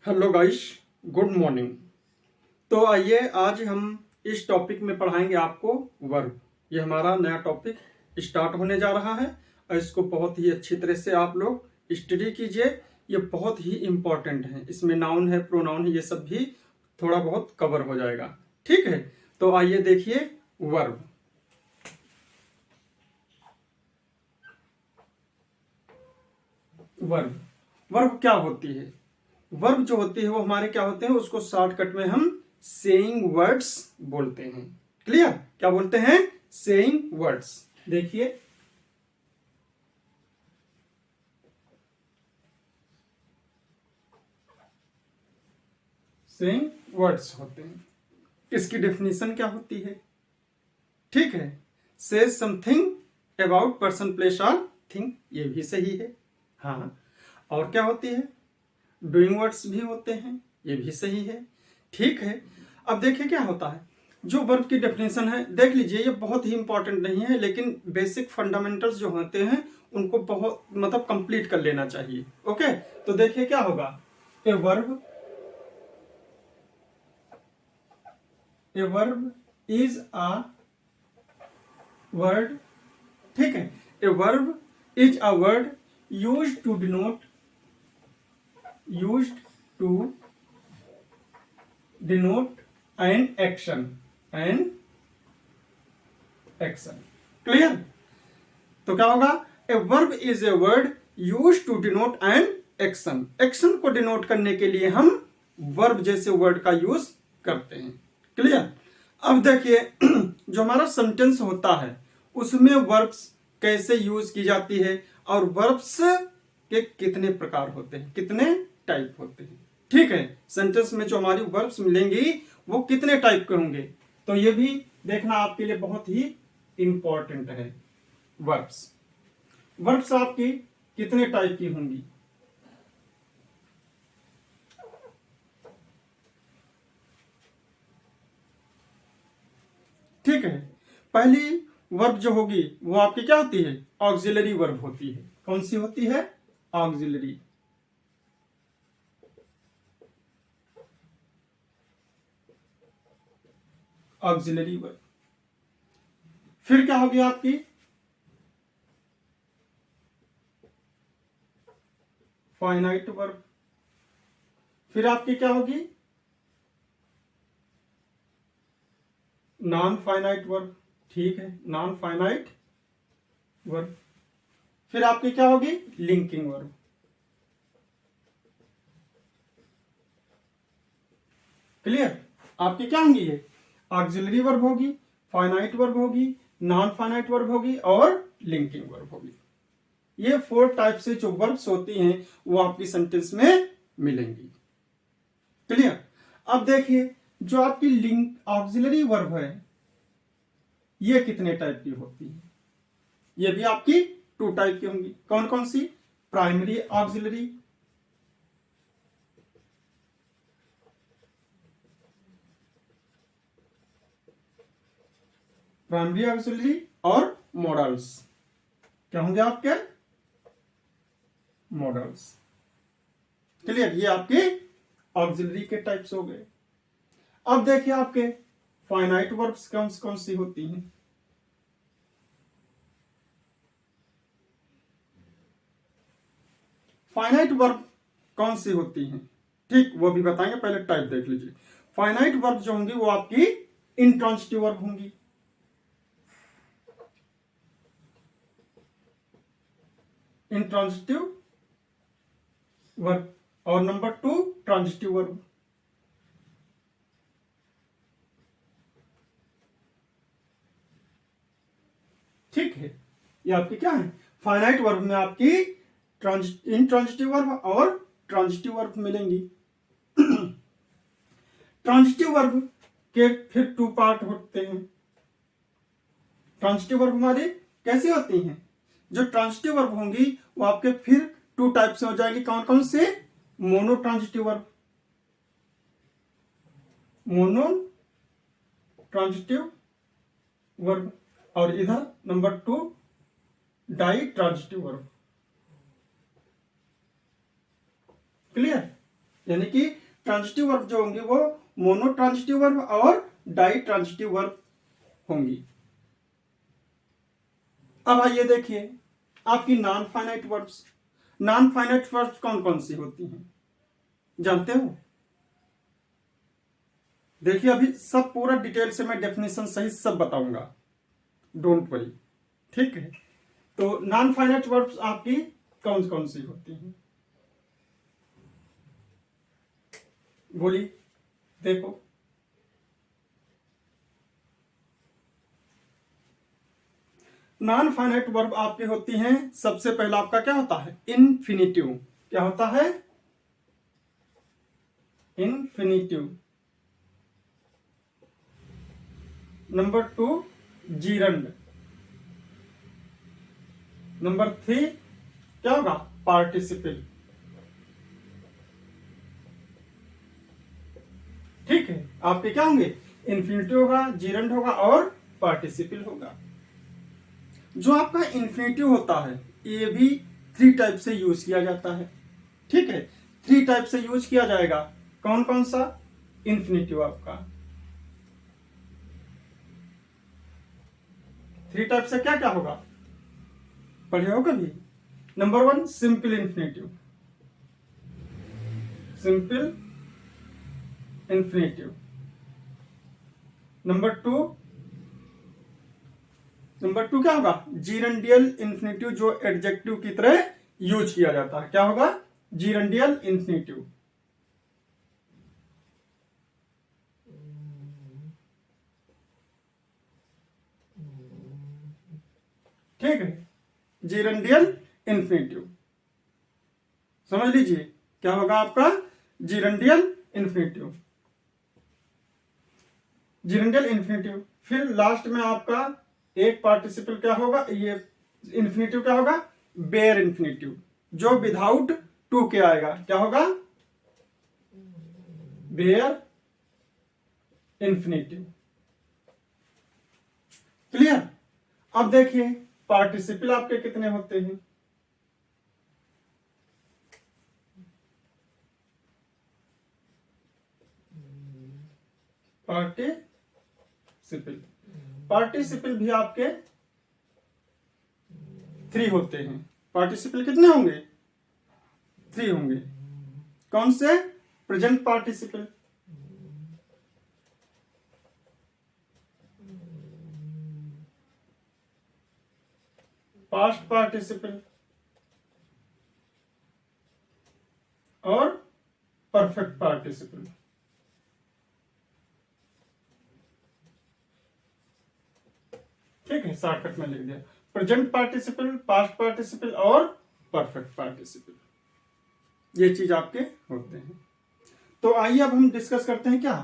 Hello guys, good morning. तो आइए आज हम इस टॉपिक में पढ़ाएंगे आपको वर्ब। ये हमारा नया टॉपिक स्टार्ट होने जा रहा है और इसको बहुत ही अच्छी तरह से आप लोग स्टडी कीजिए। ये बहुत ही इम्पोर्टेंट है। इसमें नाउन है, प्रोनाउन है, ये सब भी थोड़ा बहुत कवर हो जाएगा। ठीक है, तो आइए देखिए वर्ब। वर्ब वर्ब क्या होती है? वर्ब जो होती है वो हमारे क्या होते हैं, उसको शॉर्टकट में हम सेइंग वर्ड्स बोलते हैं। क्लियर? क्या बोलते हैं? Saying words. देखिए, सेइंग वर्ड्स होते हैं। इसकी डेफिनेशन क्या होती है? ठीक है, से समथिंग अबाउट पर्सन, प्लेस और थिंग, ये भी सही है। हाँ, और क्या होती है? डूइंग वर्ड्स भी होते हैं, ये भी सही है। ठीक है, अब देखिए क्या होता है। जो वर्ब की डेफिनेशन है देख लीजिए, ये बहुत ही इंपॉर्टेंट नहीं है, लेकिन बेसिक फंडामेंटल्स जो होते हैं उनको बहुत मतलब कंप्लीट कर लेना चाहिए। ओके, तो देखिए क्या होगा। A verb is a word. ठीक है, a verb is a word used to denote an action clear? तो क्या होगा? A verb is a word use to denote an action को डिनोट करने के लिए हम वर्ब जैसे वर्ड का यूज करते हैं। क्लियर? अब देखिए जो हमारा सेंटेंस होता है उसमें वर्ब्स कैसे यूज की जाती है और वर्ब्स के कितने प्रकार होते हैं, कितने टाइप होते हैं। ठीक है, सेंटेंस में जो हमारी वर्ब्स मिलेंगी वो कितने टाइप के होंगे, तो ये भी देखना आपके लिए बहुत ही इंपॉर्टेंट है। वर्ब्स वर्ब्स आपकी कितने टाइप की होंगी? ठीक है, पहली वर्ब जो होगी वो आपकी क्या होती है? ऑक्सिलरी वर्ब होती है। कौन सी होती है? ऑक्सिलरी। Auxiliary verb. फिर क्या होगी आपकी? Finite verb. फिर आपकी क्या होगी? Non finite verb. ठीक है, नॉन फाइनाइट वर्ब। फिर आपकी क्या होगी? Linking verb. क्लियर? आपकी क्या होंगी? ये ऑक्सिलरी वर्ब होगी, फाइनाइट वर्ब होगी, नॉन फाइनाइट वर्ब होगी और लिंकिंग वर्ब होगी। ये 4 टाइप से जो वर्ब्स होती हैं वो आपकी सेंटेंस में मिलेंगी। क्लियर? अब देखिए जो आपकी लिंक ऑक्सिलरी वर्ब है ये कितने टाइप की होती है? ये भी आपकी 2 टाइप की होंगी। कौन कौन सी? प्राइमरी ऑक्सिलरी, प्राइमरी ऑक्सिलरी और मॉडल्स। क्या होंगे आपके? मॉडल्स। क्लियर? ये आपके ऑक्सिलरी के टाइप्स हो गए। अब देखिए आपके फाइनाइट वर्ब्स कौन कौन सी होती हैं? फाइनाइट वर्ब कौन सी होती हैं? ठीक, वो भी बताएंगे, पहले टाइप देख लीजिए। फाइनाइट वर्ब जो होंगी वो आपकी इंट्रांजिटिव वर्ब होंगी। Intransitive verb. और नंबर 2 ट्रांजिटिव वर्ब। ठीक है, ये आपकी क्या है? फाइनाइट वर्ब में आपकी इंट्रांजिटिव वर्ब और ट्रांजिटिव वर्ब मिलेंगी। ट्रांजिटिव वर्ब के फिर 2 पार्ट होते हैं। ट्रांजिटिव वर्ब हमारी कैसी होती हैं? जो ट्रांजिटिव वर्ब होंगी वो आपके फिर 2 टाइप से हो जाएगी। कौन कौन से? Monotransitive verb, monotransitive verb, और इधर number 2 ditransitive verb. Clear? यानी कि ट्रांजिटिव वर्ब जो होंगे वो मोनो ट्रांजिटिव वर्ब और डाई ट्रांजिटिव वर्ब होंगी। अब आइए देखिए आपकी non finite verbs. Non finite verbs कौन कौन सी होती हैं जानते हो? देखिए अभी सब पूरा डिटेल से मैं डेफिनेशन सही सब बताऊंगा, डोंट वरी, ठीक है। तो नॉन फाइनाइट वर्ब्स आपकी कौन कौन सी होती हैं बोलिए, देखो। नॉन फाइनाइट वर्ब आपकी होती हैं, सबसे पहला आपका क्या होता है? इन्फिनिटिव। क्या होता है? इन्फिनिटिव। Number 2 gerund. नंबर 3 क्या होगा? पार्टिसिपल। ठीक है, आपके क्या होंगे? इन्फिनिटिव होगा, जीरंड होगा और पार्टिसिपल होगा। जो आपका इन्फिनिटिव होता है ये भी 3 टाइप से यूज किया जाता है, ठीक है। 3 टाइप से यूज किया जाएगा। कौन कौन सा इन्फिनिटिव आपका? 3 टाइप से क्या क्या होगा, पढ़े हो कभी? Number 1 simple infinitive. Simple infinitive. Number 2 क्या होगा? जीरंडियल इन्फिनिटिव, जो एडजेक्टिव की तरह यूज किया जाता है। क्या होगा? जीरंडियल इन्फिनिटिव। ठीक है, जीरंडियल इन्फिनिटिव समझ लीजिए क्या होगा आपका? जीरंडियल इन्फिनिटिव। जीरंडियल इन्फिनिटिव। फिर लास्ट में आपका एक पार्टिसिपल क्या होगा? ये इन्फिनिटिव क्या होगा? बेयर इन्फिनिटिव, जो विदाउट टू के आएगा। क्या होगा? Bare infinitive. क्लियर? अब देखिए पार्टिसिपल आपके कितने होते हैं? पार्टिसिपल भी आपके 3 होते हैं। पार्टिसिपल कितने होंगे? 3 होंगे। कौन से? प्रेजेंट पार्टिसिपल, पास्ट पार्टिसिपल और परफेक्ट पार्टिसिपल। ठीक है, शॉर्टकट में लिख दिया। प्रेजेंट पार्टिसिपल, पास्ट पार्टिसिपल और परफेक्ट पार्टिसिपल, ये चीज आपके होते हैं। तो आइए अब हम डिस्कस करते हैं क्या?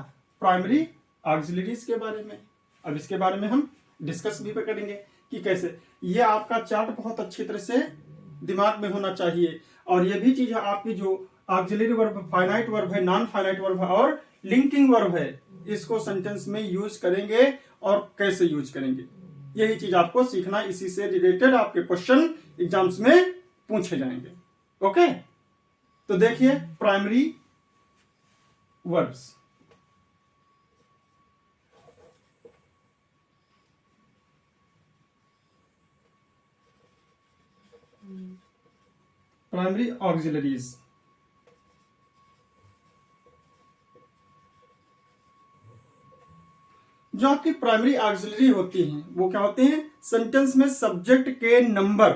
प्राइमरी ऑक्सिलरीज के बारे में। अब इसके बारे में हम डिस्कस भी करेंगे कि कैसे। ये आपका चार्ट बहुत अच्छी तरह से दिमाग में होना चाहिए। और ये भी चीज है आपकी जो ऑक्सिलरी वर्ब, फाइनाइट वर्ब है, नॉन फाइनाइट वर्ब है और लिंकिंग वर्ब है, इसको सेंटेंस में यूज करेंगे और कैसे यूज करेंगे, यही चीज आपको सीखना। इसी से रिलेटेड आपके क्वेश्चन एग्जाम्स में पूछे जाएंगे। ओके, तो देखिए प्राइमरी वर्ब्स। Primary auxiliaries. जो आपकी प्राइमरी ऑक्सिलरी होती हैं वो क्या होते हैं? सेंटेंस में सब्जेक्ट के नंबर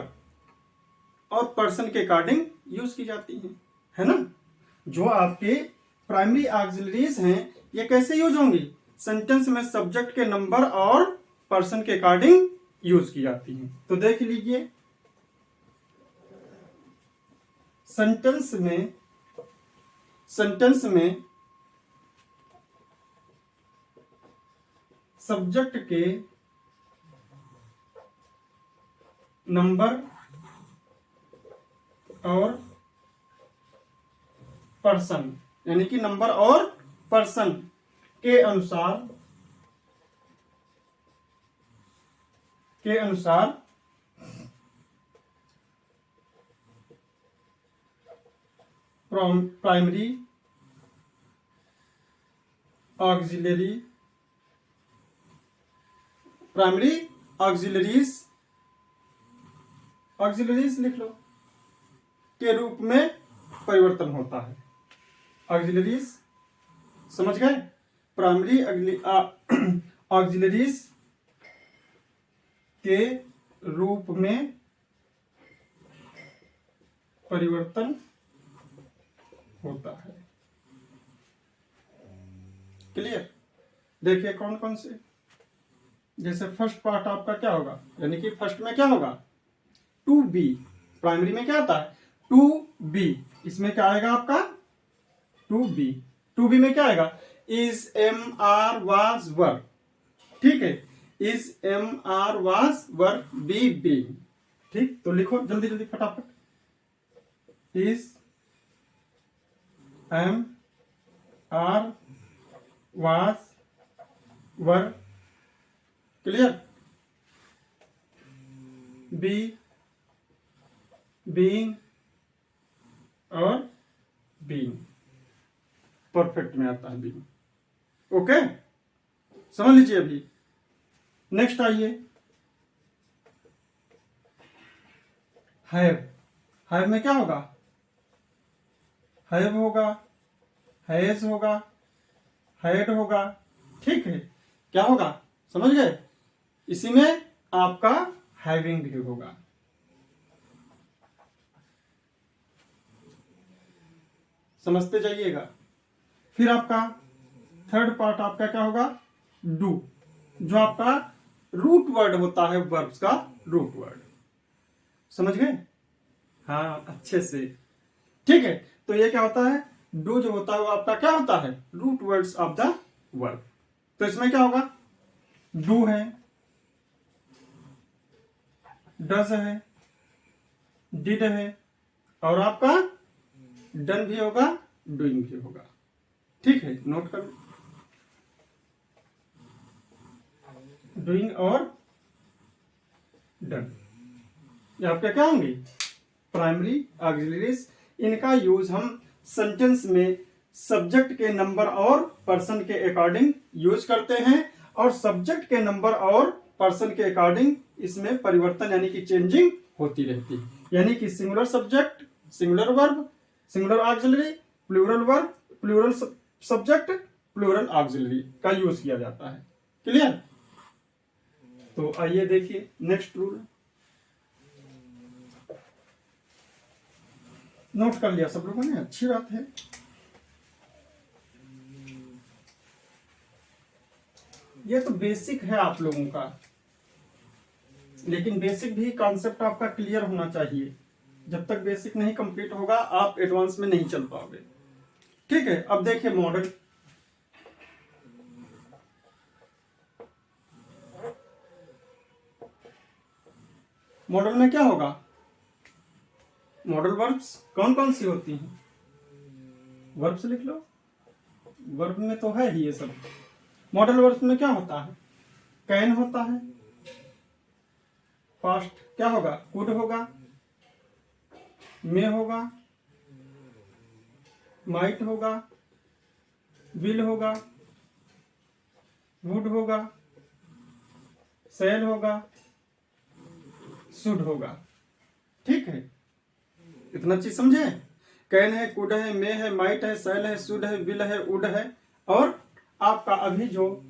और पर्सन के अकॉर्डिंग यूज की जाती हैं, है ना। जो आपके प्राइमरी ऑक्सिलरीज हैं ये कैसे यूज होंगी? सेंटेंस में सब्जेक्ट के नंबर और पर्सन के अकॉर्डिंग यूज की जाती हैं। तो देख लीजिए सेंटेंस में सब्जेक्ट के नंबर और पर्सन, यानी कि नंबर और पर्सन के अनुसार primary auxiliary, primary auxiliaries, auxiliaries लिख लो, के रूप में परिवर्तन होता है। ऑक्सिलरीज समझ गए? प्राइमरी ऑक्सिलरीज के रूप में परिवर्तन होता है। क्लियर? देखिए कौन कौन से, जैसे फर्स्ट पार्ट आपका क्या होगा, यानी कि फर्स्ट में क्या होगा, टू बी, प्राइमरी में क्या आता है, टू बी, इसमें क्या आएगा आपका, टू बी, टू बी में क्या आएगा, is, am, are, was, were, ठीक है, is, am, are, was, were, be, being, ठीक, तो लिखो जल्दी जल्दी फटाफट, is, am, are, was, were, clear, be, being और बीइंग, परफेक्ट में आता है बीइंग, ओके, समझ लीजिए। अभी नेक्स्ट आइए, हैव, हैव में क्या होगा, हैव होगा, हैज होगा, हैड होगा, ठीक है, क्या होगा, समझ गए, इसी में आपका हैविंग भी होगा। समझते जाइएगा। फिर आपका थर्ड पार्ट आपका क्या होगा, डू, जो आपका रूट वर्ड होता है, वर्ब्स का रूट वर्ड, समझ गए, हाँ अच्छे से, ठीक है। तो ये क्या होता है, डू जो होता है वो आपका क्या होता है, root words of the verb. तो इसमें क्या होगा, डू है, डज है, डिड है, और आपका डन भी होगा, डूइंग भी होगा, ठीक है, नोट कर, डूइंग और डन, ये आपके क्या होंगे, प्राइमरी ऑक्सिलरीज। इनका यूज हम सेंटेंस में सब्जेक्ट के नंबर और पर्सन के अकॉर्डिंग यूज करते हैं, और सब्जेक्ट के नंबर और पर्सन के अकॉर्डिंग इसमें परिवर्तन यानी कि चेंजिंग होती रहती है, यानी कि singular subject, singular verb, singular auxiliary, plural verb, plural subject, plural auxiliary का यूज किया जाता है। क्लियर? तो आइए देखिए नेक्स्ट रूल, नोट कर लिया सब लोगों ने, अच्छी बात है। ये तो बेसिक है आप लोगों का, लेकिन बेसिक भी कॉन्सेप्ट आपका क्लियर होना चाहिए। जब तक बेसिक नहीं कंप्लीट होगा आप एडवांस में नहीं चल पाओगे, ठीक है। अब देखिए मॉडल, मॉडल में क्या होगा, मॉडल वर्ब्स कौन कौन सी होती हैं, वर्ब्स लिख लो, वर्ब में तो है ही ये सब। मॉडल वर्ब्स में क्या होता है, कैन होता है, पास्ट क्या होगा, कुड होगा, मे होगा, माइट होगा, विल होगा, वुड होगा, शैल होगा, शुड होगा, ठीक है। इतना चीज समझे, कैन है, कुड है, मे है, माइट है, शैल है, शुड है, विल है, वुड है, और आपका अभी जो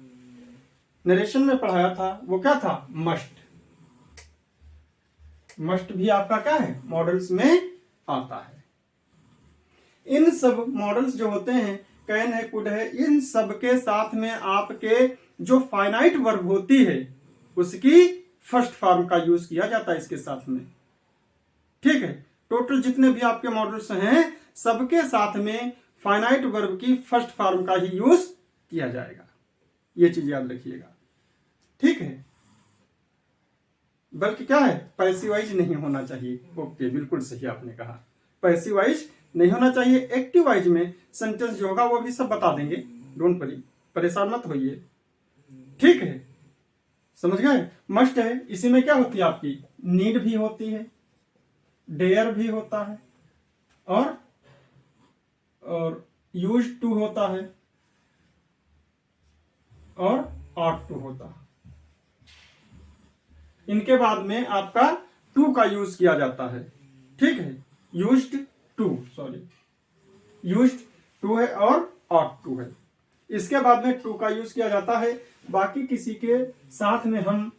नरेशन में पढ़ाया था वो क्या था, मस्ट, मस्ट भी आपका क्या है, मॉडल्स में आता है। इन सब मॉडल्स जो होते हैं, कैन है, कुड है, इन सब के साथ में आपके जो फाइनाइट वर्ब होती है उसकी फर्स्ट फॉर्म का यूज किया जाता है इसके साथ में, ठीक है। टोटल जितने भी आपके मॉडल्स हैं सबके साथ में फाइनाइट वर्ब की फर्स्ट फॉर्म का ही यूज किया जाएगा, ये चीज याद रखिएगा, ठीक है। बल्कि क्या है, पैसिवाइज नहीं होना चाहिए, ओके बिल्कुल सही आपने कहा, पैसिवाइज नहीं होना चाहिए। एक्टिव वाइज में सेंटेंस जो होगा वो भी सब बता देंगे, डोंट वरी, परेशान मत होइए, ठीक है, समझ गए। मस्ट है, इसी में क्या होती है आपकी, नीड भी होती है, डेयर भी होता है, और यूज टू होता है, और ought to होता। इनके बाद में आपका टू का यूज किया जाता है, ठीक है, used to, sorry, used to है और ought to है। इसके बाद में टू का यूज किया जाता है। बाकी किसी के साथ में हम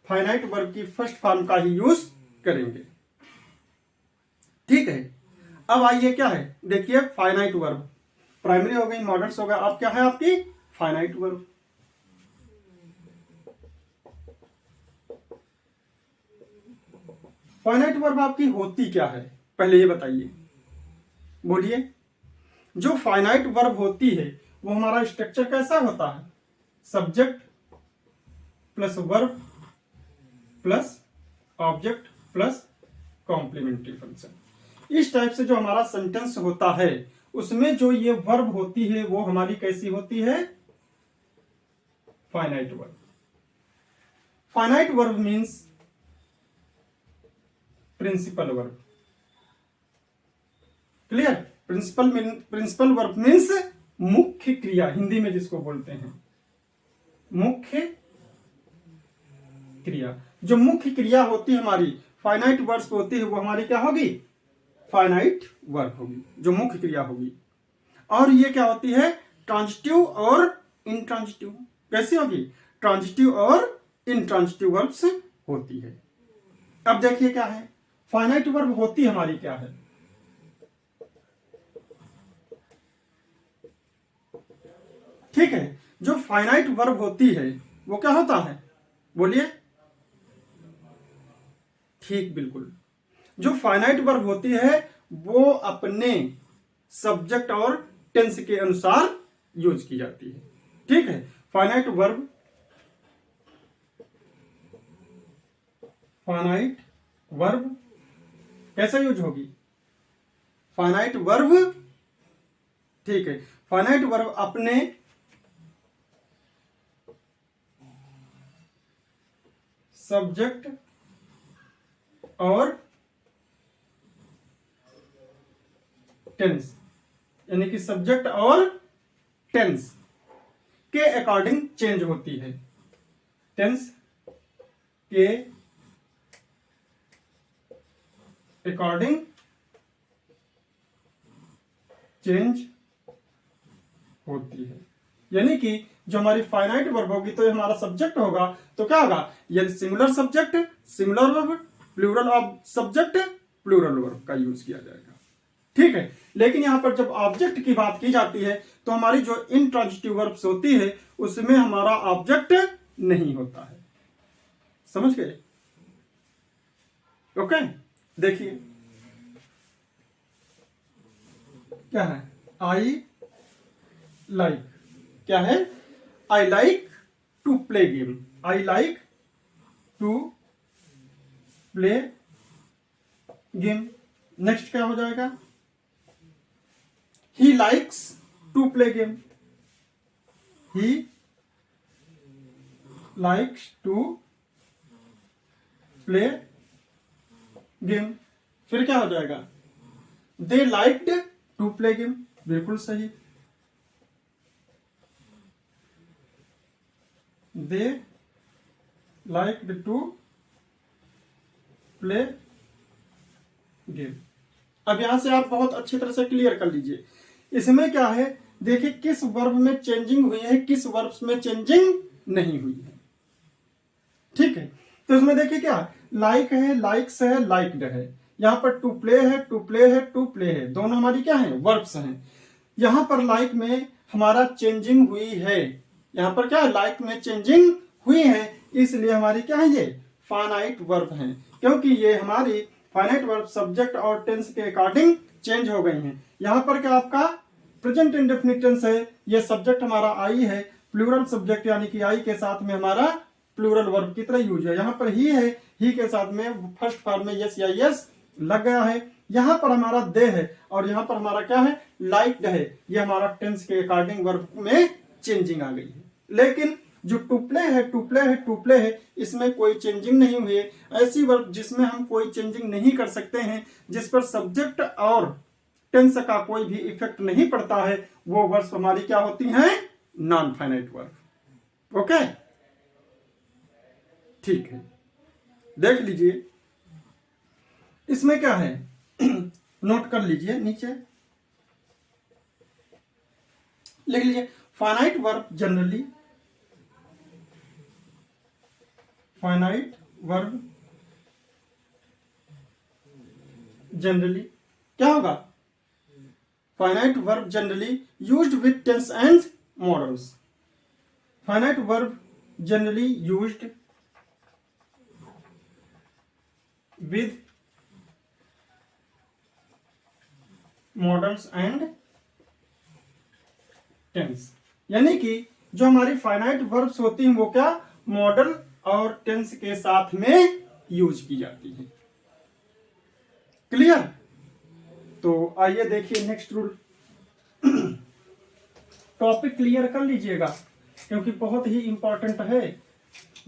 फाइनाइट वर्ब की फर्स्ट फॉर्म का ही यूज करेंगे, ठीक है। अब आइए क्या है, देखिए फाइनाइट वर्ब प्राइमरी हो गई, मॉडल्स हो गया, अब क्या है आपकी फाइनाइट वर्ब। फाइनाइट वर्ब आपकी होती क्या है पहले ये बताइए, बोलिए। जो फाइनाइट वर्ब होती है वो हमारा स्ट्रक्चर कैसा होता है, subject plus verb plus object plus complementary function. इस टाइप से जो हमारा सेंटेंस होता है उसमें जो ये वर्ब होती है वो हमारी कैसी होती है, finite verb. Finite verb means principal verb, clear. Principal verb means मुख्य क्रिया, हिंदी में जिसको बोलते हैं मुख्य क्रिया। जो मुख्य क्रिया होती है हमारी फाइनाइट वर्ब्स होती है वो हमारी क्या होगी, फाइनाइट वर्ब होगी, जो मुख्य क्रिया होगी। और ये क्या होती है, ट्रांजिटिव और इंट्रांजिटिव। कैसी होगी, ट्रांजिटिव और इंट्रांजिटिव वर्ब्स होती है। अब देखिए क्या है, फाइनाइट वर्ब होती हमारी क्या है, ठीक है। जो फाइनाइट वर्ब होती है वो क्या होता है, बोलिए, ठीक, बिल्कुल। जो फाइनाइट वर्ब होती है वो अपने सब्जेक्ट और टेंस के अनुसार यूज की जाती है, ठीक है। फाइनाइट वर्ब कैसा यूज होगी, फाइनाइट वर्ब, ठीक है। फाइनाइट वर्ब अपने सब्जेक्ट और टेंस, यानी कि सब्जेक्ट और टेंस के अकॉर्डिंग चेंज होती है, टेंस के अकॉर्डिंग चेंज होती है। यानी कि जो हमारी फाइनाइट वर्ब होगी तो ये हमारा सब्जेक्ट होगा, तो क्या होगा, यदि singular subject singular verb, plural of subject plural verb का यूज किया जाएगा, ठीक है। लेकिन यहां पर जब ऑब्जेक्ट की बात की जाती है तो हमारी जो इंट्रांजिटिव वर्ब्स होती है उसमें हमारा ऑब्जेक्ट नहीं होता है, समझ गए, ओके। देखिए क्या है, आई लाइक, क्या है, I like to play game, I like to play game. Next क्या हो जाएगा, he likes to play game, he likes to play game. फिर क्या हो जाएगा, they liked to play game, बिल्कुल सही, they liked to play game. अब यहां से आप बहुत अच्छी तरह से क्लियर कर लीजिए, इसमें क्या है, देखिए किस वर्ब में चेंजिंग हुई है, किस वर्ब में चेंजिंग नहीं हुई है, ठीक है। तो इसमें देखिए क्या, लाइक है, लाइक्स है, लाइक्ड है, यहां पर टू प्ले है, टू प्ले है, टू प्ले है, दोनों हमारी क्या है, वर्ब्स हैं। यहां पर लाइक में हमारा चेंजिंग हुई है, यहां पर क्या है, लाइक में चेंजिंग हुई है, इसलिए हमारी क्या है, ये फाइनाइट वर्ब है, क्योंकि ये हमारी फाइनाइट वर्ब सब्जेक्ट और टेंस के अकॉर्डिंग चेंज हो गई हैं। यहां पर क्या आपका प्रेजेंट इंडेफिनिट टेंस है, ये सब्जेक्ट हमारा आई है, प्लूरल सब्जेक्ट यानी कि आई के साथ में हमारा प्लूरल वर्ब की तरह यूज है। यहाँ पर ही है, ही के साथ में फर्स्ट फॉर्म में यस या यस लग गया है। यहाँ पर हमारा दे है और यहाँ पर हमारा क्या है, लाइक्ड है, ये हमारा टेंस के अकॉर्डिंग वर्ब में चेंजिंग आ गई है। लेकिन जो टू प्ले है, टू प्ले है, टू प्ले है, इसमें कोई चेंजिंग नहीं हुई है। ऐसी वर्ब जिसमें हम कोई चेंजिंग नहीं कर सकते हैं, जिस पर सब्जेक्ट और टेंस का कोई भी इफेक्ट नहीं पड़ता है, वो वर्ब्स हमारी क्या होती हैं, नॉन फाइनाइट वर्ब। ओके, ठीक है, देख लीजिए इसमें क्या है। नोट कर लीजिए, नीचे लिख लीजिए finite verb generally, finite verb generally क्या होगा, finite verb generally used with tense and modals, finite verb generally used with modals and tense, यानी कि जो हमारी फाइनाइट वर्ब्स होती हैं वो क्या मॉडल और टेंस के साथ में यूज की जाती है। क्लियर? तो आइए देखिए नेक्स्ट रूल। टॉपिक क्लियर कर लीजिएगा क्योंकि बहुत ही इंपॉर्टेंट है।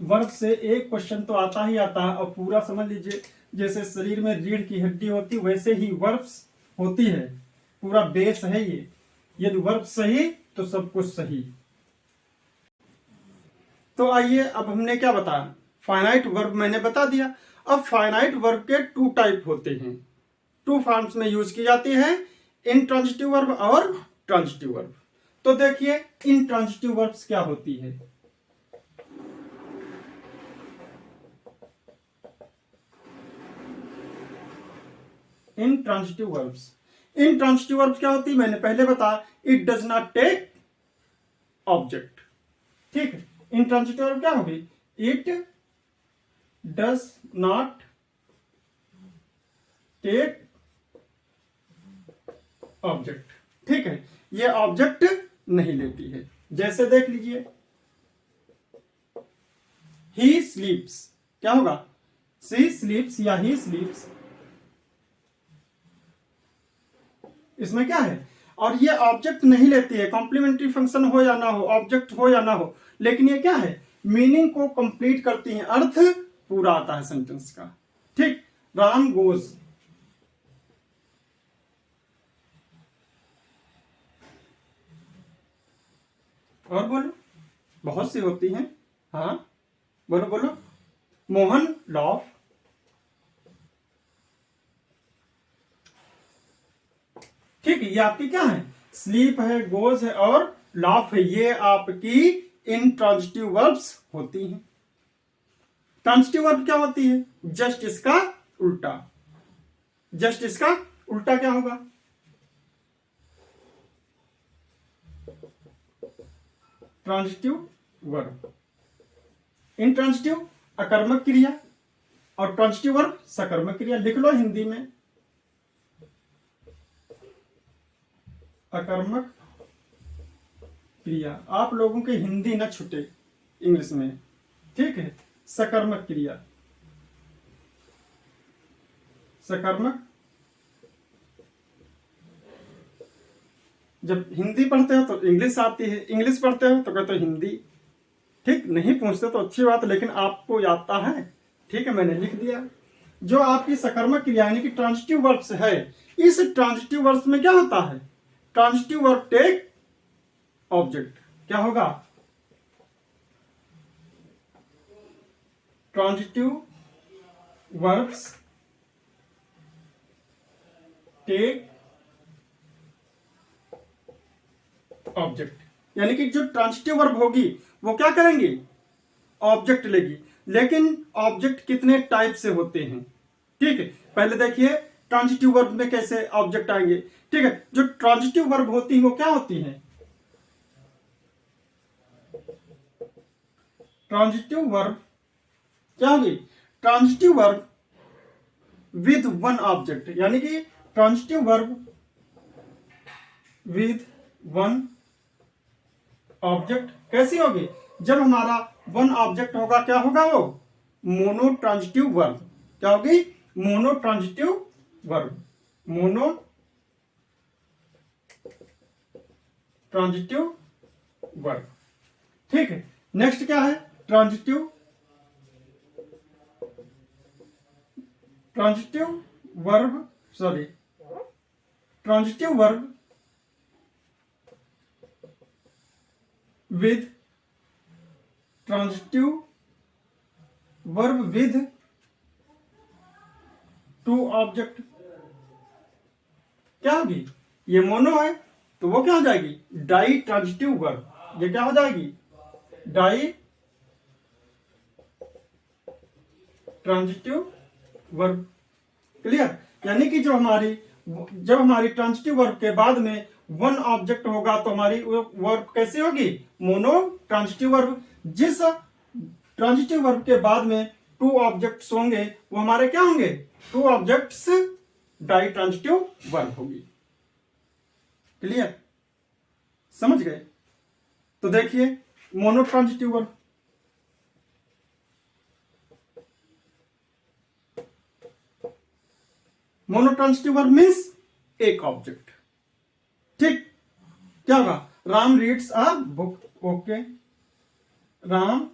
वर्ब से एक क्वेश्चन तो आता ही आता है और पूरा समझ लीजिए जैसे शरीर में रीढ़ की हड्डी होती वैसे ही वर्ब्स होती है, पूरा बेस है ये। यदि वर्ब सही तो सब कुछ सही। तो आइए अब हमने क्या बताया, फाइनाइट वर्ब मैंने बता दिया। अब फाइनाइट वर्ब के टू टाइप होते हैं, टू फॉर्म्स में यूज की जाती है, इंट्रांजिटिव वर्ब और ट्रांजिटिव वर्ब। तो देखिए इंट्रांजिटिव वर्ब्स क्या होती है। इंट्रांजिटिव वर्ब्स, इंट्रांजिटिव वर्ब्स क्या होती है मैंने पहले बताया, it does not take object. ठीक है, इंट्रांजिटिव वर्ब क्या होगी, it does not take object. ठीक है, ये ऑब्जेक्ट नहीं लेती है। जैसे देख लीजिए ही स्लीप्स, क्या होगा, सी स्लीप्स या ही स्लीप्स, इसमें क्या है, और ये ऑब्जेक्ट नहीं लेती है, कॉम्प्लीमेंट्री फंक्शन हो या ना हो, ऑब्जेक्ट हो या ना हो, लेकिन ये क्या है, मीनिंग को कंप्लीट करती है, अर्थ पूरा आता है सेंटेंस का। ठीक, राम गोज, और बोलो, बहुत सी होती हैं। हाँ बोलो बोलो, मोहन लॉफ, ठीक है, ये आपकी क्या है, स्लीप है, गोज है और लाफ है, ये आपकी इंट्रांजिटिव वर्ब्स होती हैं। ट्रांजिटिव वर्ब क्या होती है, जस्ट इसका उल्टा, जस्ट इसका उल्टा क्या होगा, ट्रांजिटिव वर्ब। इंट्रांजिटिव अकर्मक क्रिया और ट्रांजिटिव वर्ब सकर्मक क्रिया। लिख लो हिंदी में, अकर्मक क्रिया, आप लोगों के हिंदी न छूटे इंग्लिश में। ठीक है, सकर्मक क्रिया, सकर्मक, जब हिंदी पढ़ते हो तो इंग्लिश आती है, इंग्लिश पढ़ते हो तो कहते हो हिंदी। ठीक, नहीं पूछते तो अच्छी बात, लेकिन आपको आता है। ठीक है, मैंने लिख दिया। जो आपकी सकर्मक क्रिया यानी कि ट्रांजिटिव वर्ब्स है, इस ट्रांजिटिव वर्ब्स में क्या होता है, ट्रांजिटिव वर्ब टेक ऑब्जेक्ट, क्या होगा, ट्रांजिटिव वर्ब्स टेक ऑब्जेक्ट, यानी कि जो ट्रांजिटिव वर्ब होगी वो क्या करेंगी, ऑब्जेक्ट लेगी। लेकिन ऑब्जेक्ट कितने टाइप से होते हैं, ठीक है, पहले देखिए ट्रांजिटिव वर्ब में कैसे ऑब्जेक्ट आएंगे। ठीक है, जो ट्रांजिटिव वर्ब होती है वो क्या होती है, ट्रांजिटिव वर्ब क्या होगी, transitive verb with one object, यानी कि transitive verb with one object कैसी होगी, जब हमारा वन ऑब्जेक्ट होगा क्या होगा, वो मोनो ट्रांजिटिव वर्ब, क्या होगी, mono transitive verb, monotransitive verb. ठीक है, नेक्स्ट क्या है, transitive, transitive verb, sorry, transitive verb with transitive verb with two object क्या होगी? ये मोनो है तो वो क्या हो जाएगी? Ditransitive verb. ये क्या हो जाएगी? Ditransitive verb. क्लियर? यानी कि जब हमारी ट्रांजिटिव वर्ब के बाद में वन ऑब्जेक्ट होगा तो हमारी वर्ब कैसी होगी? Mono transitive verb. जिस ट्रांजिटिव वर्ब के बाद में टू ऑब्जेक्ट्स होंगे वो हमारे क्या होंगे? Two objects ditransitive verb होगी। क्लियर? समझ गए? तो देखिए monotransitive verb, monotransitive verb means एक ऑब्जेक्ट। ठीक? क्या होगा? Ram reads a book. Okay, Ram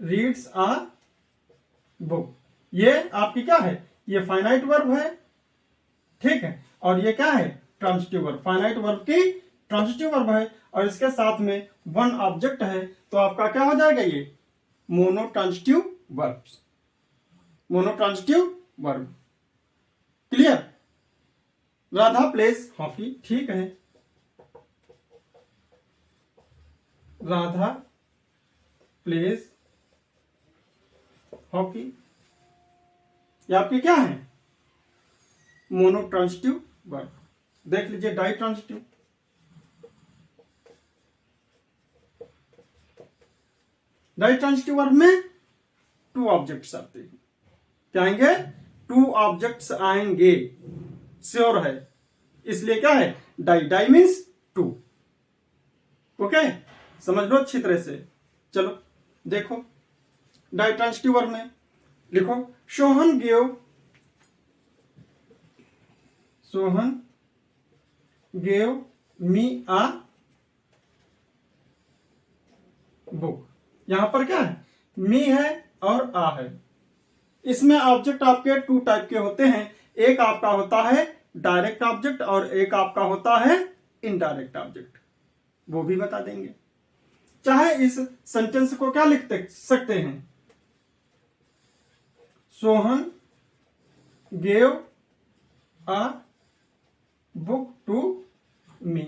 reads a book. ये आपकी क्या है? ये फाइनाइट वर्ब है। ठीक है, और ये क्या है? Transitive verb. फाइनाइट वर्ब की ट्रांजिटिव वर्ब है और इसके साथ में वन ऑब्जेक्ट है तो आपका क्या हो जाएगा? ये monotransitive verb. Monotransitive verb. Clear? Radha plays hockey. ठीक है, राधा प्लेज हॉकी। ये आपकी क्या है? Monotransitive verb. देख लीजिए ditransitive. Ditransitive verb में टू ऑब्जेक्ट्स आते हैं। क्या आएंगे? टू ऑब्जेक्ट्स आएंगे, श्योर है। इसलिए क्या है? Di. Di means two. Okay, समझ लो अच्छी तरह से। चलो देखो डाई ट्रांजिटिव वर्ब में लिखो सोहन गेव मी आ बुक। यहां पर क्या है? मी है और आ है। इसमें ऑब्जेक्ट आपके टू टाइप के होते हैं। एक आपका होता है डायरेक्ट ऑब्जेक्ट और एक आपका होता है इनडायरेक्ट ऑब्जेक्ट। वो भी बता देंगे। चाहे इस सेंटेंस को क्या लिख सकते हैं? Sohan gave a book to me.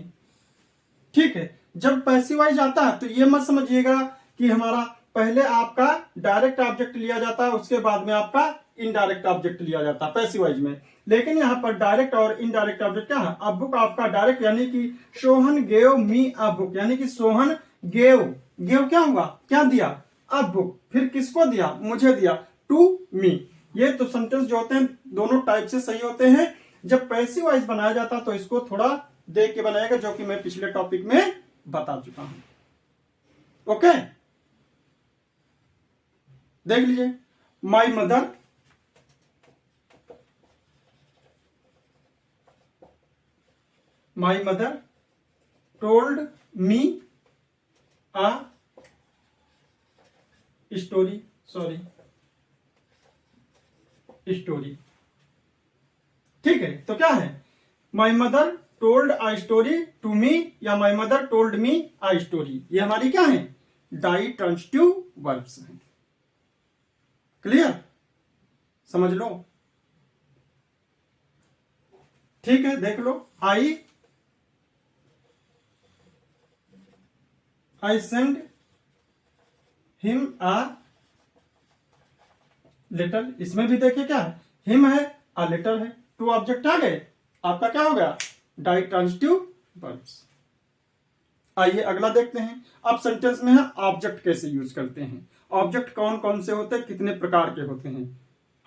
ठीक है, जब पैसिवाइज आता है तो ये मत समझिएगा कि हमारा पहले आपका डायरेक्ट ऑब्जेक्ट लिया जाता है उसके बाद में आपका इनडायरेक्ट ऑब्जेक्ट लिया जाता है पैसिवाइज में। लेकिन यहाँ पर डायरेक्ट और इनडायरेक्ट ऑब्जेक्ट क्या है? अब बुक आपका डायरेक्ट, यानी कि Sohan gave me a book, यानी कि सोहन गेव क्या होगा? क्या दिया? A book. फिर किसको दिया? मुझे दिया। To me. ये तो सेंटेंस जो होते हैं दोनों टाइप से सही होते हैं। जब पैसिवाइज बनाया जाता तो इसको थोड़ा देख के बनाएगा, जो कि मैं पिछले टॉपिक में बता चुका हूं। ओके, देख लीजिए my mother told me a story. ठीक है, तो क्या है? My mother told a story to me या my mother told me a story. ये हमारी क्या है? डाई ट्रांजिटिव वर्ब्स हैं। क्लियर? समझ लो। ठीक है, देख लो। I send him a letter. इसमें भी देखिए क्या है? हिम है, अ लेटर है। टू ऑब्जेक्ट आ गए, आपका क्या हो गया? Ditransitive verbs. आइए अगला देखते हैं। अब सेंटेंस में है ऑब्जेक्ट कैसे यूज करते हैं। ऑब्जेक्ट कौन कौन से होते हैं, कितने प्रकार के होते हैं?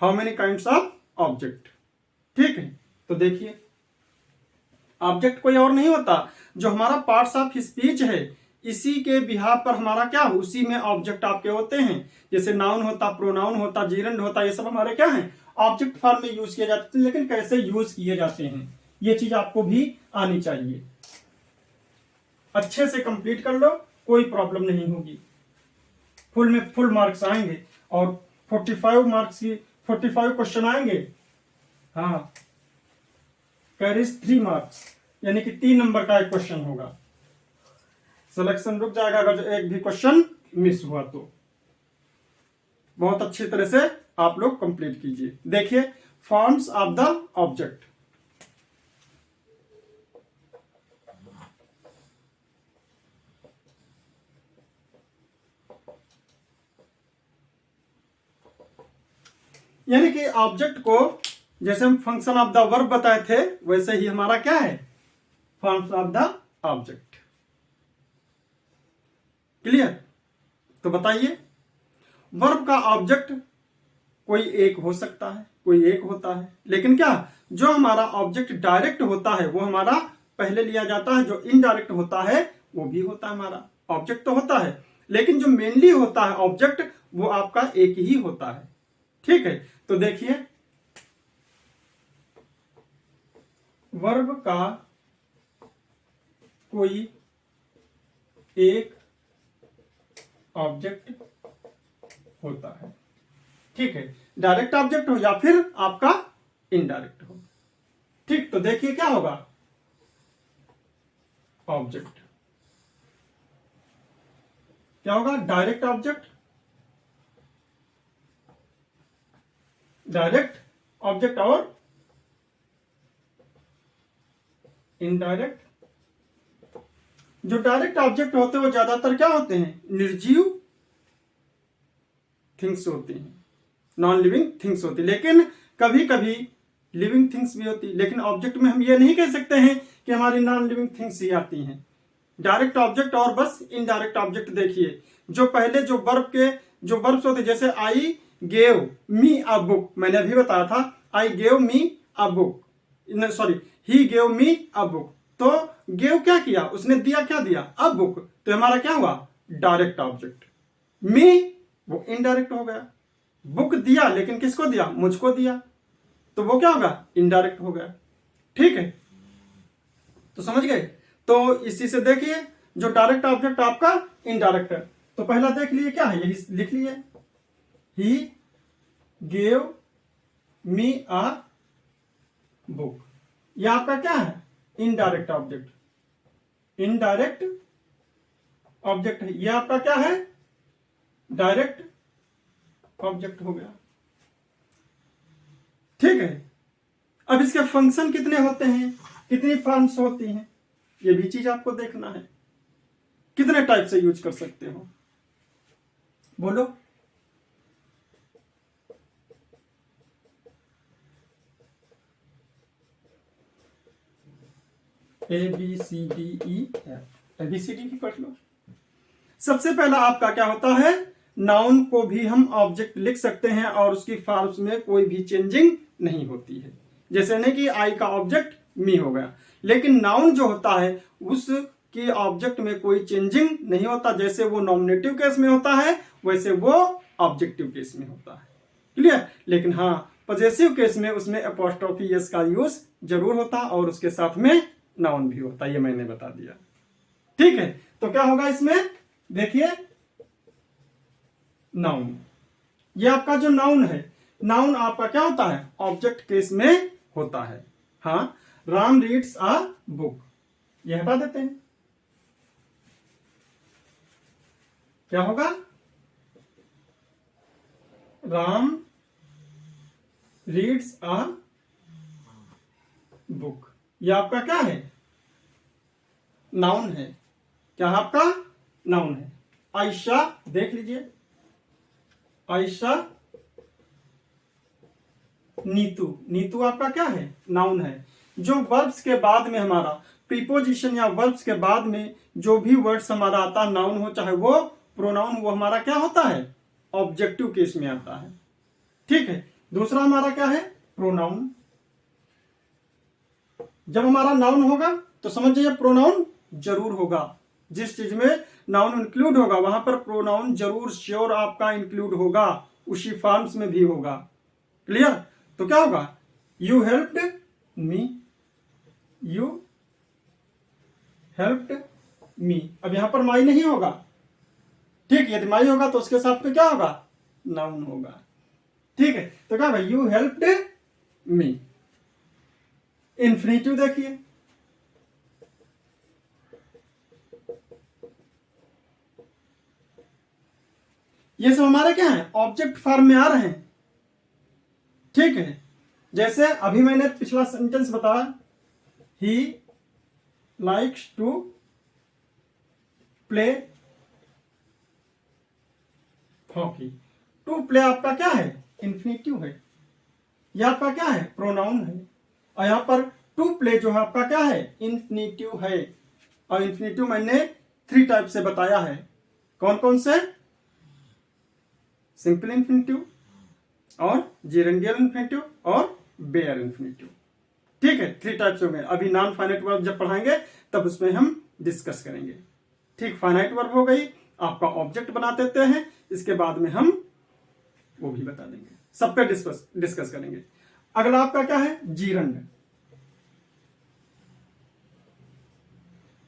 How many kinds of object. ठीक है, तो देखिए ऑब्जेक्ट कोई और नहीं होता, जो हमारा पार्ट्स ऑफ स्पीच है इसी के बिहाफ पर हमारा क्या, उसी में ऑब्जेक्ट आपके होते हैं। जैसे नाउन होता, प्रोनाउन होता, जीरंड होता, ये सब हमारे क्या है? ऑब्जेक्ट फॉर्म में यूज किए जाते हैं। लेकिन कैसे यूज किए जाते हैं ये चीज आपको भी आनी चाहिए। अच्छे से कंप्लीट कर लो, कोई प्रॉब्लम नहीं होगी। फुल में फुल मार्क्स आएंगे और 45 मार्क्स की 45 क्वेश्चन आएंगे। हाँ, कैरीज 3 मार्क्स, यानी कि 3 नंबर का एक क्वेश्चन होगा। सिलेक्शन रुक जाएगा अगर एक भी क्वेश्चन मिस हुआ तो। बहुत अच्छी तरह से आप लोग कंप्लीट कीजिए। देखिए फॉर्म्स ऑफ द ऑब्जेक्ट। यानी कि ऑब्जेक्ट को जैसे हम फंक्शन ऑफ द वर्ब बताए थे वैसे ही हमारा क्या है, forms of the object. Clear? तो बताइए वर्ब का ऑब्जेक्ट कोई एक हो सकता है, कोई एक होता है, लेकिन क्या जो हमारा ऑब्जेक्ट डायरेक्ट होता है वो हमारा पहले लिया जाता है, जो इनडायरेक्ट होता है वो भी होता है। हमारा ऑब्जेक्ट तो होता है लेकिन जो मेनली होता है ऑब्जेक्ट वो आपका एक ही होता है। ठीक है, तो देखिए वर्ब का कोई एक ऑब्जेक्ट होता है। ठीक है, डायरेक्ट ऑब्जेक्ट हो या फिर आपका इनडायरेक्ट हो। ठीक, तो देखिए क्या होगा, ऑब्जेक्ट क्या होगा, डायरेक्ट ऑब्जेक्ट, डायरेक्ट ऑब्जेक्ट और इनडायरेक्ट। जो डायरेक्ट ऑब्जेक्ट होते हैं वो ज्यादातर क्या होते हैं, निर्जीव थिंग्स होती हैं, नॉन लिविंग थिंग्स होती है, लेकिन कभी कभी लिविंग थिंग्स भी होती है। लेकिन ऑब्जेक्ट में हम ये नहीं कह सकते हैं कि हमारी नॉन लिविंग थिंग्स ही आती हैं। डायरेक्ट ऑब्जेक्ट और बस इनडायरेक्ट ऑब्जेक्ट। देखिए जो पहले जो वर्ब्स होते, जैसे I gave me a book, मैंने अभी बताया था I gave me a book, sorry he gave me a book. तो गेव क्या किया, उसने दिया, क्या दिया, अ बुक। तो हमारा क्या हुआ, डायरेक्ट ऑब्जेक्ट। मी वो इनडायरेक्ट हो गया, बुक दिया लेकिन किसको दिया, मुझको दिया, तो वो क्या होगा, इनडायरेक्ट हो गया। ठीक है, तो समझ गए। तो इसी से देखिए जो डायरेक्ट ऑब्जेक्ट आपका इनडायरेक्ट है, तो पहला देख लिए क्या है, यही लिख लिए, he gave me a book. यह आपका क्या है, इनडायरेक्ट ऑब्जेक्ट, इनडायरेक्ट ऑब्जेक्ट है। यह आपका क्या है, डायरेक्ट ऑब्जेक्ट हो गया। ठीक है, अब इसके फंक्शन कितने होते हैं, कितनी फॉर्म्स होती हैं, ये भी चीज आपको देखना है, कितने टाइप से यूज कर सकते हो, बोलो। ABCDE भी पढ़ लो। सबसे पहला आपका क्या होता है, नाउन को भी हम ऑब्जेक्ट लिख सकते हैं और उसकी फॉर्म्स में कोई भी चेंजिंग नहीं होती है। जैसे नहीं कि आई का ऑब्जेक्ट मी हो गया, लेकिन नाउन जो होता है उसकी ऑब्जेक्ट में कोई चेंजिंग नहीं होता। जैसे वो नॉमिनेटिव केस में होता है वैसे वो ऑब्जेक्टिव केस में होता है। क्लियर? लेकिन हाँ पॉजेसिव केस में उसमें एपोस्ट्रोफी एस का यूज जरूर होता और उसके साथ में नाउन भी होता, ये मैंने बता दिया। ठीक है, तो क्या होगा इसमें, देखिए नाउन, ये आपका जो नाउन है, नाउन आपका क्या होता है, ऑब्जेक्ट केस में होता है। हाँ, राम रीड्स अ बुक, ये हटा देते हैं, क्या होगा, राम रीड्स अ बुक, ये आपका क्या है, नाउन है। क्या आपका नाउन है। आयशा, देख लीजिए, आयशा, नीतू, नीतू आपका क्या है, नाउन है। जो वर्ब्स के बाद में हमारा प्रीपोजिशन या वर्ब्स के बाद में जो भी वर्ड्स हमारा आता है, नाउन हो चाहे वो प्रोनाउन, वो हमारा क्या होता है, ऑब्जेक्टिव केस में आता है। ठीक है, दूसरा हमारा क्या है, प्रोनाउन। जब हमारा नाउन होगा तो समझ जाइए प्रोनाउन जरूर होगा। जिस चीज में नाउन इंक्लूड होगा वहां पर प्रोनाउन जरूर श्योर आपका इंक्लूड होगा, उसी फॉर्म्स में भी होगा। क्लियर? तो क्या होगा, you helped me, you helped me. अब यहां पर माई नहीं होगा, ठीक, यदि माई होगा तो उसके साथ में क्या होगा, नाउन होगा। ठीक है, तो क्या होगा, यू हेल्प्ड मी। इन्फिनिटिव देखिए, ये सब हमारे क्या है, ऑब्जेक्ट फॉर्म में आ रहे हैं। ठीक है, जैसे अभी मैंने पिछला सेंटेंस बताया, he likes to play hockey. To play आपका क्या है, इन्फिनेटिव है, यह आपका क्या है, प्रोनाउन है। और यहां पर टू प्ले जो है आपका क्या है, इन्फिनेटिव है। और इन्फिनेटिव मैंने 3 टाइप से बताया है। कौन कौन से, सिंपल इन्फिनेटिव और जेरेंडियल इन्फिनेटिव और बेयर इन्फिनेटिव। ठीक है, 3 टाइप्स हो गए। अभी नॉन फाइनाइट वर्ब जब पढ़ाएंगे तब उसमें हम डिस्कस करेंगे। ठीक, फाइनाइट वर्ब हो गई, आपका ऑब्जेक्ट बना देते हैं, इसके बाद में हम वो भी बता देंगे, सब पे डिस्कस करेंगे। अगला आपका क्या है, जीरंड।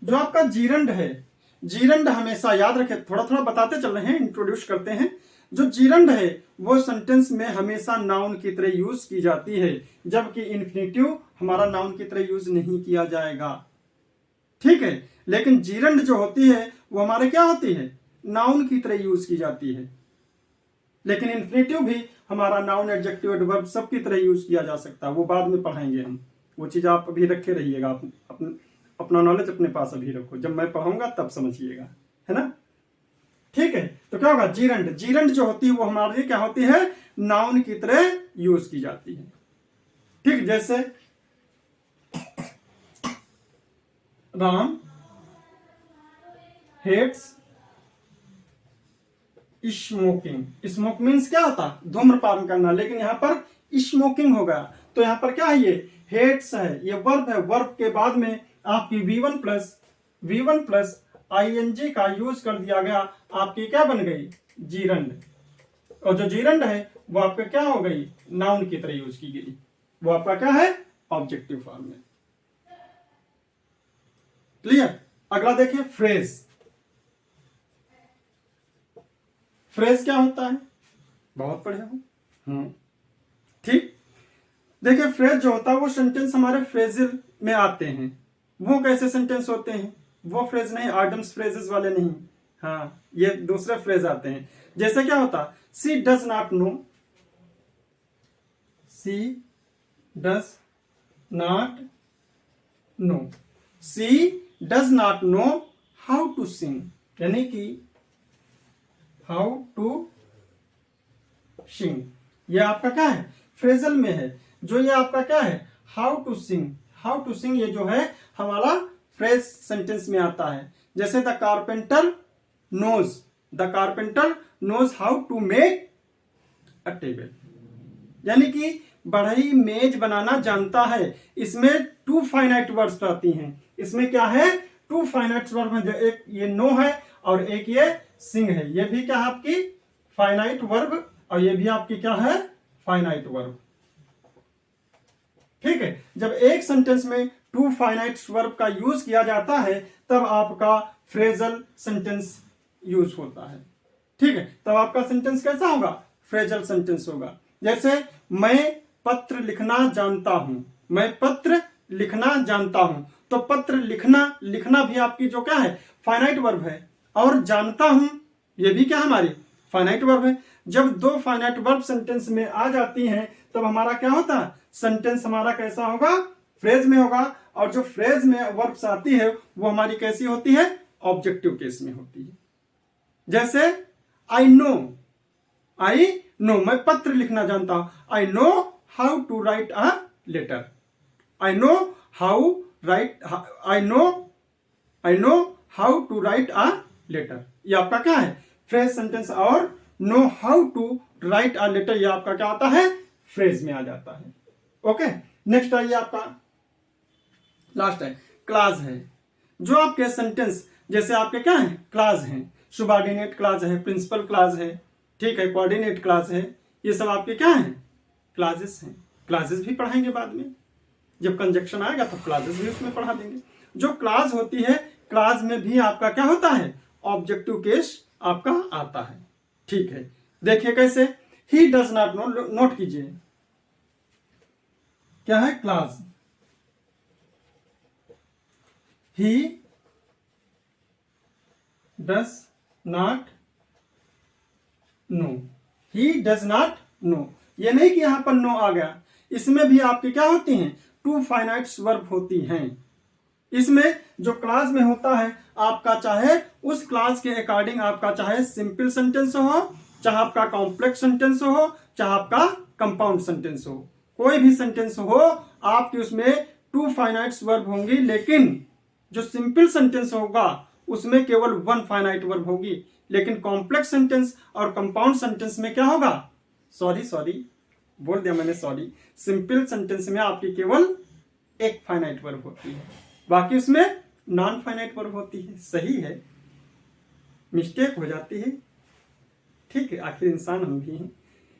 जो आपका जीरंड है, जीरंड हमेशा याद रखें, थोड़ा थोड़ा बताते चल रहे हैं, इंट्रोड्यूस करते हैं। जो जीरंड है वो सेंटेंस में हमेशा नाउन की तरह यूज की जाती है, जबकि इन्फिनेटिव हमारा नाउन की तरह यूज नहीं किया जाएगा। ठीक है, लेकिन जीरंड जो होती है वो हमारे क्या होती है, नाउन की तरह यूज की जाती है। लेकिन इन्फिनेटिव भी हमारा नाउन, एडजेक्टिव, एडवर्ब सब की तरह यूज किया जा सकता है, वो बाद में पढ़ाएंगे हम। वो चीज आप अभी रखे रहिएगा, अपना नॉलेज अपने पास अभी रखो, जब मैं पढ़ाऊंगा तब समझिएगा, है ना। ठीक है, तो क्या होगा, जीरंड। जीरंड जो होती है वो हमारे क्या होती है, नाउन की तरह यूज की जाती है। ठीक, जैसे Ram hates smoking. Smoke means क्या होता, धूम्रपान करना, लेकिन यहां पर स्मोकिंग होगा। तो यहां पर क्या है, ये हेट्स है, ये वर्ब है। वर्ब के बाद में आपकी V1 प्लस ING का यूज कर दिया गया, आपकी क्या बन गई, जीरंड। और जो जीरंड है वो आपका क्या हो गई, नाउन की तरह यूज की गई, वो आपका क्या है, ऑब्जेक्टिव फॉर्म में। क्लियर। अगला देखिए, फ्रेज। फ्रेज क्या होता है, बहुत पढ़े हो। ठीक, देखिए फ्रेज जो होता है वो सेंटेंस हमारे फ्रेजिल में आते हैं। वो कैसे सेंटेंस होते हैं, वो फ्रेज नहीं, आडम्स फ्रेजेस वाले नहीं, हाँ ये दूसरे फ्रेज आते हैं। जैसे क्या होता, she does not know, she does not know, she does not know how to sing, यानी कि हाउ टू सिंग, ये आपका क्या है, फ्रेजल में है। जो ये आपका क्या है, how to sing, how to sing ये जो है हमारा फ्रेज सेंटेंस में आता है। जैसे the carpenter knows how to make a table, यानी कि बढ़ई मेज बनाना जानता है। इसमें 2 फाइनाइट वर्ड्स आती हैं। इसमें क्या है, 2 फाइनाइट वर्ड में, एक ये नो है और एक ये सिंग है। ये भी क्या है आपकी फाइनाइट वर्ब, और ये भी आपकी क्या है, फाइनाइट वर्ब। ठीक है, जब एक सेंटेंस में 2 फाइनाइट वर्ब का यूज किया जाता है तब आपका फ्रेजल सेंटेंस यूज होता है। ठीक है, तब आपका सेंटेंस कैसा होगा, फ्रेजल सेंटेंस होगा। जैसे मैं पत्र लिखना जानता हूं, मैं पत्र लिखना जानता हूं, तो पत्र लिखना भी आपकी जो क्या है, फाइनाइट वर्ब है। और जानता हूं ये भी क्या हमारी फाइनाइट वर्ब है। जब 2 फाइनाइट वर्ब सेंटेंस में आ जाती हैं तब हमारा क्या होता है, सेंटेंस हमारा कैसा होगा, फ्रेज में होगा। और जो फ्रेज में वर्ब्स आती है वो हमारी कैसी होती है, ऑब्जेक्टिव केस में होती है। जैसे आई नो, मैं पत्र लिखना जानता हूं, I know how to write a letter, I know how to write a letter, ये आपका क्या है, फ्रेज सेंटेंस। और know how to write a letter ये आपका क्या आता है, फ्रेज में आ जाता है। ओके, नेक्स्ट आइए, आपका लास्ट है क्लाज है। जो आपके सेंटेंस जैसे आपके क्या है, क्लाज हैं, सुबॉर्डिनेट क्लाज है, प्रिंसिपल क्लाज है, ठीक है, कोऑर्डिनेट क्लाज है, ये सब आपके क्या हैं, क्लाजेस हैं। क्लाजेस भी पढ़ाएंगे बाद में, जब कंजक्शन आएगा तब क्लाजेस भी उसमें पढ़ा देंगे। जो क्लाज होती है, क्लाज में भी आपका क्या होता है, ऑब्जेक्टिव केस आपका आता है। ठीक है, देखिए कैसे, he does not no, note कीजिए क्या है, clause. He does not no, he does not no. ये नहीं कि यहां पर नो आ गया, इसमें भी आपकी क्या होती हैं, टू फाइनाइट्स वर्ब होती हैं। इसमें जो क्लास में होता है आपका, चाहे उस क्लास के अकॉर्डिंग आपका चाहे सिंपल सेंटेंस हो, चाहे आपका कॉम्प्लेक्स सेंटेंस हो, चाहे आपका कंपाउंड सेंटेंस हो, कोई भी सेंटेंस हो आपकी उसमें टू फाइनाइट्स वर्ब होंगी। लेकिन जो सिंपल सेंटेंस होगा उसमें केवल वन फाइनाइट वर्ब होगी। लेकिन कॉम्प्लेक्स सेंटेंस और कंपाउंड सेंटेंस में क्या होगा, सॉरी बोल दिया मैंने, सॉरी, सिंपल सेंटेंस में आपकी केवल एक फाइनाइट वर्ब होती है, बाकी उसमें नॉन फाइनाइट वर्ब होती है। सही है, मिस्टेक हो जाती है, ठीक है, आखिर इंसान हम भी हैं,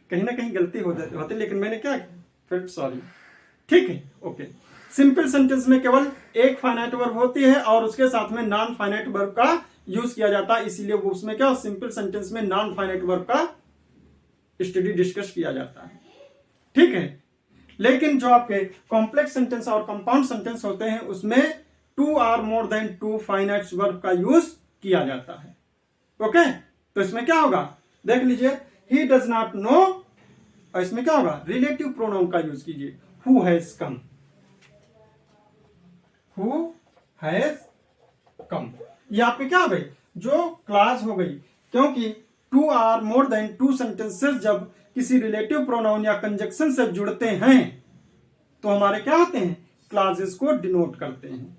कहीं ना कहीं गलती हो जाती होती, लेकिन मैंने क्या किया, फिर सॉरी, ठीक है, ओके। सिंपल सेंटेंस में केवल एक फाइनाइट वर्ब होती है और उसके साथ में नॉन फाइनाइट वर्ब का यूज किया जाता है, इसीलिए वो उसमें क्या, सिंपल सेंटेंस में नॉन फाइनाइट वर्ब का स्टडी डिस्कस किया जाता है, ठीक है। लेकिन जो आपके कॉम्प्लेक्स सेंटेंस और कंपाउंड सेंटेंस होते हैं उसमें two or more than two finite verb का यूज किया जाता है, ओके। तो इसमें क्या होगा, देख लीजिए, ही डज नॉट नो, और इसमें क्या होगा, रिलेटिव प्रोनाउन का यूज कीजिए, who has come, who has come. ये आपके क्या हो गई, जो क्लास हो गई, क्योंकि two or more than two sentences जब किसी रिलेटिव प्रोनाउन या कंजक्शन से जुड़ते हैं तो हमारे क्या होते हैं, क्लासेस को डिनोट करते हैं,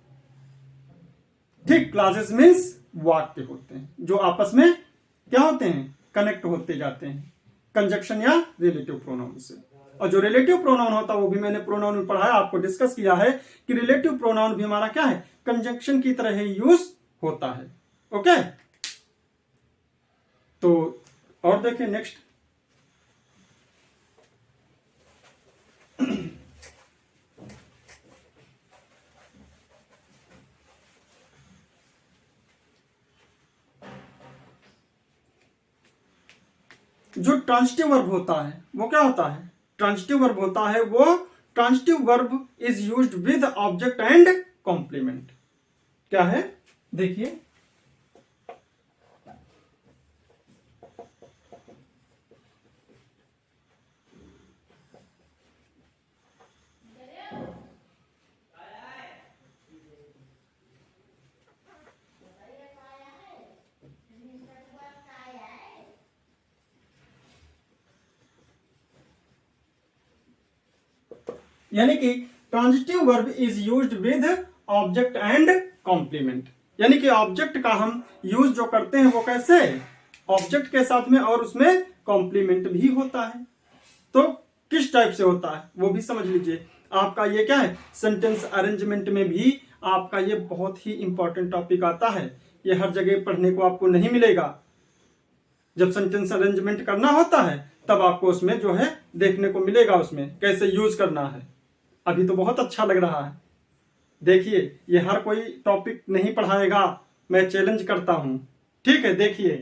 ठीक। क्लासेस मीन्स वाक्य होते हैं जो आपस में क्या होते हैं, कनेक्ट होते जाते हैं कंजक्शन या रिलेटिव प्रोनाउन से। और जो रिलेटिव प्रोनाउन होता है वो भी मैंने प्रोनाउन में पढ़ाया, आपको डिस्कस किया है कि रिलेटिव प्रोनाउन भी हमारा क्या है, कंजक्शन की तरह ही यूज होता है, ओके। तो और देखिए नेक्स्ट, जो ट्रांजिटिव वर्ब होता है वो क्या होता है, ट्रांजिटिव वर्ब होता है वो, transitive verb is used with object and complement. क्या है, देखिए, यानी कि transitive verb is used with object and complement, यानी कि ऑब्जेक्ट का हम यूज जो करते हैं वो कैसे, ऑब्जेक्ट के साथ में, और उसमें कॉम्प्लीमेंट भी होता है। तो किस टाइप से होता है वो भी समझ लीजिए। आपका ये क्या है, सेंटेंस अरेंजमेंट में भी आपका ये बहुत ही इंपॉर्टेंट टॉपिक आता है, ये हर जगह पढ़ने को आपको नहीं मिलेगा। जब सेंटेंस अरेंजमेंट करना होता है तब आपको उसमें जो है देखने को मिलेगा उसमें कैसे यूज करना है। अभी तो बहुत अच्छा लग रहा है, देखिए ये हर कोई टॉपिक नहीं पढ़ाएगा, मैं चैलेंज करता हूं, ठीक है। देखिए,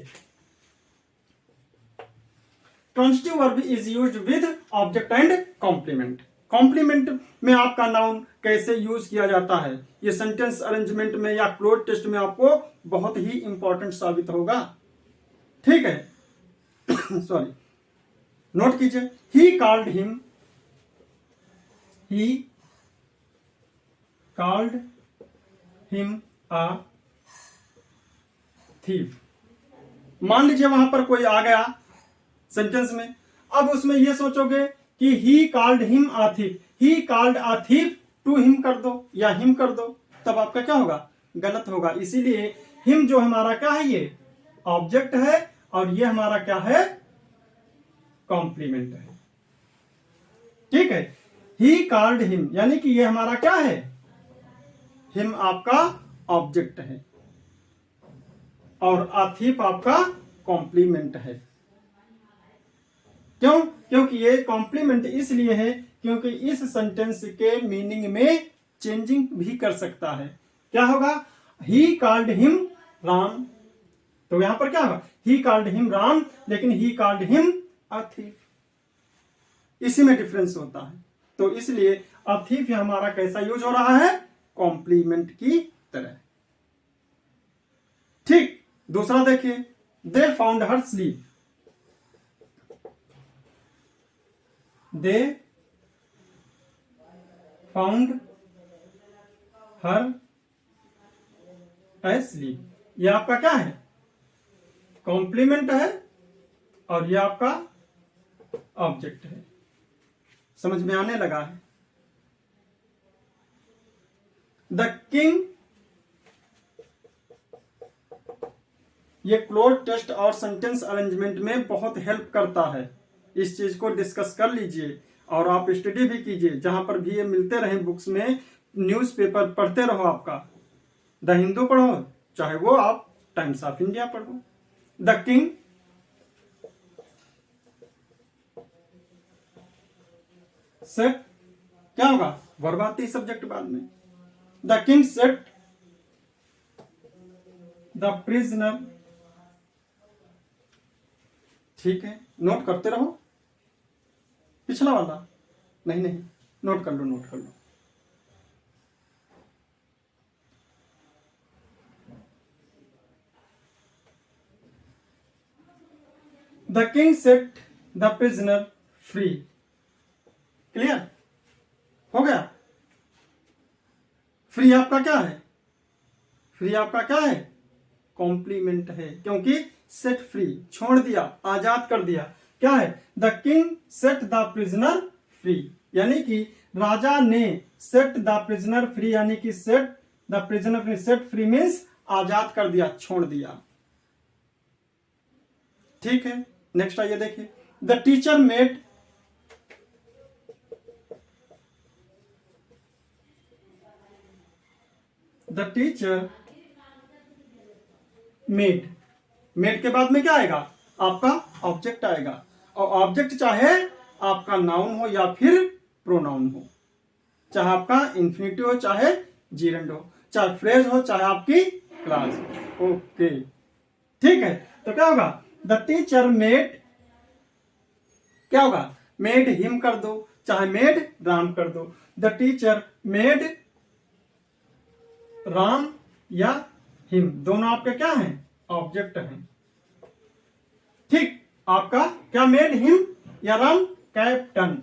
transitive verb is used with object and complement. Complement में आपका नाउन कैसे यूज किया जाता है, ये सेंटेंस अरेंजमेंट में या क्लोज टेस्ट में आपको बहुत ही इंपॉर्टेंट साबित होगा, ठीक है। सॉरी, नोट कीजिए, he called him, he called him a thief। मान लीजिए वहां पर कोई आ गया सेंटेंस में, अब उसमें ये सोचोगे कि he called him a thief, he called a thief to him कर दो या him कर दो, तब आपका क्या होगा, गलत होगा। इसीलिए him जो हमारा क्या है, ये ऑब्जेक्ट है और ये हमारा क्या है, कॉम्प्लीमेंट है, ठीक है। ही कॉल्ड हिम, यानी कि ये हमारा क्या है, हिम आपका ऑब्जेक्ट है और आथिफ आपका कॉम्प्लीमेंट है। क्यों, क्योंकि ये कॉम्प्लीमेंट इसलिए है क्योंकि इस सेंटेंस के मीनिंग में चेंजिंग भी कर सकता है। क्या होगा, ही कॉल्ड हिम राम, तो यहां पर क्या होगा, ही कॉल्ड हिम राम, लेकिन ही कॉल्ड हिम आथिफ, इसी में डिफरेंस होता है। तो इसलिए अथिफ हमारा कैसा यूज हो रहा है, कॉम्प्लीमेंट की तरह, ठीक। दूसरा देखिए, they found her sleep, they found her asleep. ये आपका क्या है, कॉम्प्लीमेंट है और ये आपका ऑब्जेक्ट है। समझ में आने लगा है। द किंग, ये क्लोज टेस्ट और सेंटेंस अरेंजमेंट में बहुत हेल्प करता है। इस चीज को डिस्कस कर लीजिए और आप स्टडी भी कीजिए। जहां पर भी ये मिलते रहे बुक्स में, न्यूज़पेपर पढ़ते रहो। आपका द हिंदू पढ़ो, चाहे वो आप टाइम्स ऑफ इंडिया पढ़ो। द किंग सेट, क्या होगा, वर्ब आती है सब्जेक्ट बाद में। The king set the prisoner. ठीक है, नोट करते रहो। पिछला वाला नहीं, नोट कर लो, नोट कर लो। The king set the prisoner free. Clear हो गया। फ्री आपका क्या है, फ्री आपका क्या है, कॉम्प्लीमेंट है, क्योंकि सेट फ्री, छोड़ दिया, आजाद कर दिया। क्या है, the king set the prisoner free, यानी कि राजा ने सेट द प्रिजनर फ्री, यानी कि set the prisoner free. Set free means आजाद कर दिया, छोड़ दिया। ठीक है, नेक्स्ट आइए देखिए। The teacher made, the teacher made, made के बाद में क्या आएगा, आपका ऑब्जेक्ट आएगा। और ऑब्जेक्ट चाहे आपका नाउन हो या फिर प्रोनाउन हो, चाहे आपका इंफिनिटिव हो चाहे जीरेंड हो, चाहे फ्रेज हो चाहे आपकी क्लास हो। ओके, ठीक है। तो क्या होगा, द टीचर मेड, क्या होगा, मेड हिम कर दो, चाहे मेड राम कर दो। द टीचर मेड राम या हिम, दोनों आपके क्या हैं, ऑब्जेक्ट हैं। ठीक, आपका क्या, मेड हिम या राम कैप्टन।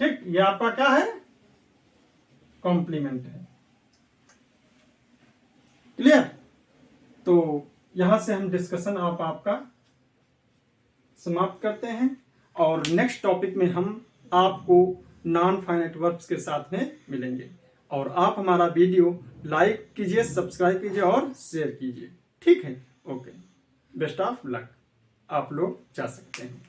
ठीक, ये आपका क्या है, कॉम्प्लीमेंट है। क्लियर। तो यहां से हम डिस्कशन आपका समाप्त करते हैं और नेक्स्ट टॉपिक में हम आपको नॉन फाइनाइट वर्ब्स के साथ में मिलेंगे। और आप हमारा वीडियो लाइक कीजिए, सब्सक्राइब कीजिए और शेयर कीजिए। ठीक है, ओके, बेस्ट ऑफ लक। आप लोग जा सकते हैं।